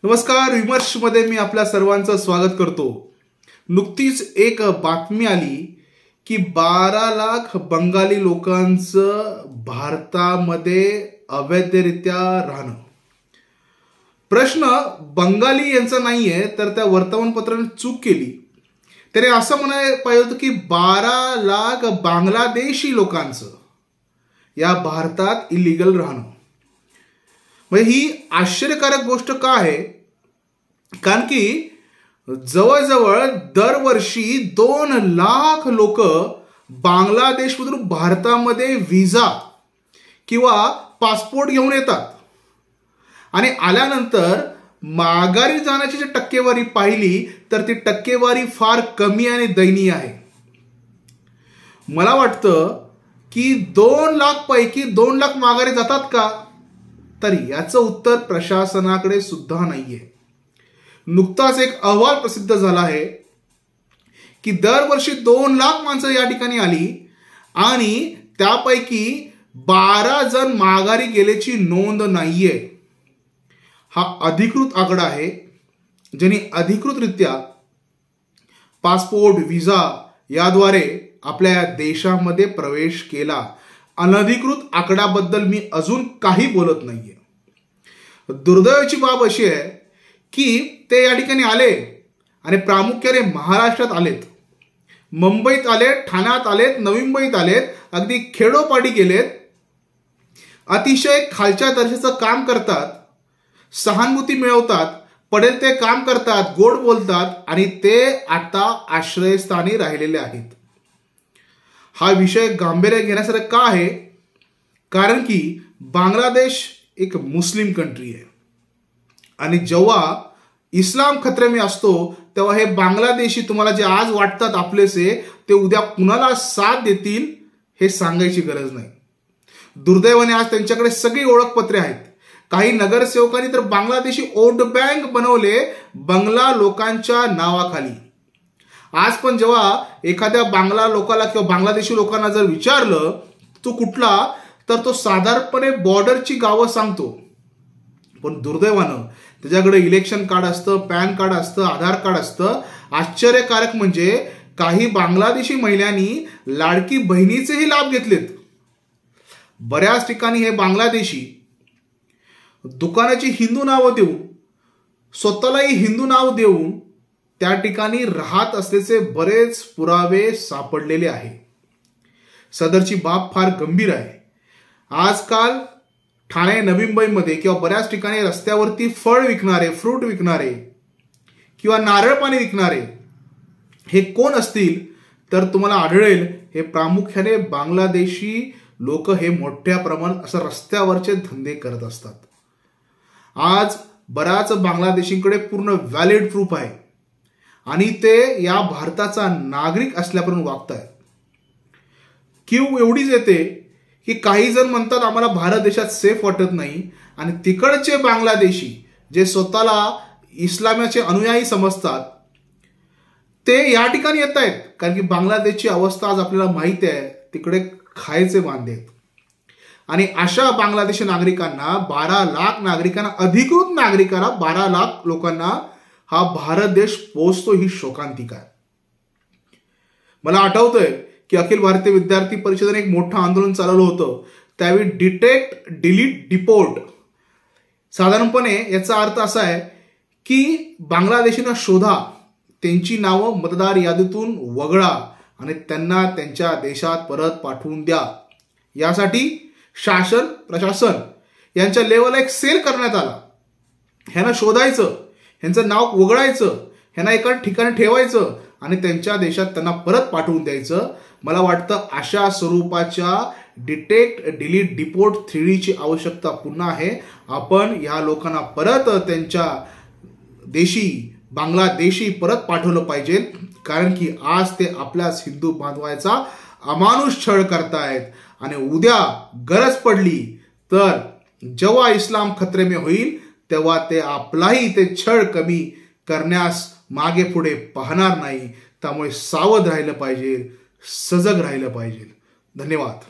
नमस्कार, विमर्श मध्ये मी आपल्या सर्वांचं स्वागत करतो। नुकतीच एक बातमी आली की 12 लाख बंगाली लोकांचं भारतामध्ये अवैधरित्या राहणं। प्रश्न बंगाली यांचा नाहीये, तर त्या वर्तमानपत्राने चूक केली। त्याने असं म्हणायला पाहिजे होतं की 12 लाख बांगलादेशी लोकांचं या भारतात इलिगल राहणं। ही आश्चर्यकारक गोष्ट का आहे? कारण की जवळजवळ दरवर्षी 2 लाख लोक बांगलादेशमधून भारतामध्ये व्हिसा किंवा पासपोर्ट घेऊन येतात आणि आल्यानंतर माघारी जाण्याची जी टक्केवारी पाहिली तर ती टक्केवारी फार कमी आणि दयनीय आहे। मला वाटतं की 2 लाख पैकी 2 लाख माघारी जातात का? तर याचं उत्तर प्रशासनाकडे सुद्धा नाहीये। नुकताच एक अहवाल प्रसिद्ध झाला आहे की दरवर्षी 2 लाख माणसं या ठिकाणी आली आणि त्यापैकी 12 जण माघारी गेल्याची नोंद नाहीये। हा अधिकृत आकडा आहे। ज्यांनी अधिकृतरित्या पासपोर्ट व्हिसा याद्वारे आपल्या देशामध्ये प्रवेश केला। अनधिकृत आकड्याबद्दल मी अजून काही बोलत नाहीये। दुर्दैवाची बाब अशी आहे की ते या ठिकाणी आले आणि प्रामुख्याने महाराष्ट्रात आलेत, मुंबईत आलेत, ठाण्यात आलेत, नवी मुंबईत आलेत, अगदी खेडोपाडी गेलेत, अतिशय खालच्या दर्जाचं काम करतात, सहानुभूती मिळवतात, पडेल ते काम करतात, गोड बोलतात आणि ते आता आश्रयस्थानी राहिलेले आहेत। हा विषय गांभीर्य घेण्यासारखं का आहे? कारण की बांगलादेश एक मुस्लिम कंट्री आहे आणि जेव्हा इस्लाम खतरे में असतो तेव्हा हे बांगलादेशी तुम्हाला जे आज वाटतात आपलेसे ते उद्या कुणाला साथ देतील हे सांगायची गरज नाही। दुर्दैवाने आज त्यांच्याकडे सगळी ओळखपत्रे आहेत। काही नगरसेवकांनी तर बांगलादेशी वोट बँक बनवले बंगला लोकांच्या नावाखाली। आज पण जेव्हा एखाद्या बांगला लोकाला किंवा बांगलादेशी लोकांना जर विचारलं तो कुठला, तर तो साधारणपणे बॉर्डरची गावं सांगतो। पण दुर्दैवानं त्याच्याकडे इलेक्शन कार्ड असतं, पॅन कार्ड असतं, आधार कार्ड असतं। आश्चर्यकारक म्हणजे काही बांगलादेशी महिलांनी लाडकी बहिणीचेही लाभ घेतलेत। बऱ्याच ठिकाणी हे बांगलादेशी दुकानाची हिंदू नावं देऊन, स्वतःलाही हिंदू नाव देऊन त्या ठिकाणी राहत असल्याचे बरेच पुरावे सापडलेले आहे। सदरची बाब फार गंभीर आहे। आजकाल ठाणे, नवी मुंबईमध्ये किंवा बऱ्याच ठिकाणी रस्त्यावरती फळ विकणारे, फ्रूट विकणारे किंवा नारळ पाणी विकणारे हे कोण असतील तर तुम्हाला आढळेल हे प्रामुख्याने बांगलादेशी लोक हे मोठ्या प्रमाणात असं रस्त्यावरचे धंदे करत असतात। आज बऱ्याच बांगलादेशींकडे पूर्ण व्हॅलिड प्रूफ आहे आणि ते या भारताचा नागरिक असल्यापर्यंत वागतायत। कीव एवढीच येते की काही जण म्हणतात आम्हाला भारत देशात सेफ वाटत नाही आणि तिकडचे बांगलादेशी जे स्वतःला इस्लामाचे अनुयायी समजतात ते या ठिकाणी येत आहेत कारण की बांगलादेशची अवस्था आज आपल्याला माहिती आहे, तिकडे खायचे वांदे आहेत। आणि अशा बांगलादेशी नागरिकांना 12 लाख नागरिकांना, अधिकृत नागरिकांना 12 लाख लोकांना हा भारत देश पोहोचतो ही शोकांतिका आहे। मला आठवतंय की अखिल भारतीय विद्यार्थी परिषदेने एक मोठं आंदोलन चालवलं होतं। त्यावेळी डिटेक्ट, डिलीट, डिपोर्ट साधारणपणे याचा अर्थ असा आहे की बांगलादेशींना शोधा, त्यांची नावं मतदार यादीतून वगळा आणि त्यांना त्यांच्या देशात परत पाठवून द्या। यासाठी शासन, प्रशासन यांच्या लेवलला एक सेल करण्यात आला। ह्यांना शोधायचं, ह्यांचं नाव वगळायचं, ह्यांना एका ठिकाणी ठेवायचं आणि त्यांच्या देशात त्यांना परत पाठवून द्यायचं। मला वाटतं अशा स्वरूपाच्या डिटेक्ट, डिलीट, डिपोर्ट थ्रीडीची आवश्यकता पुन्हा आहे। आपण या लोकांना परत त्यांच्या देशी, बांगलादेशी परत पाठवलं पाहिजे कारण की आज ते आपल्याच हिंदू बांधवाचा अमानुष छळ करतायत आणि उद्या गरज पडली तर जेव्हा इस्लाम खतरे में होईल तेव्हा ते आपलाही ते छळ कमी करण्यास मागे पुढे पाहणार नाही। त्यामुळे सावध राहिलं पाहिजे, सजग राहिलं पाहिजे। धन्यवाद।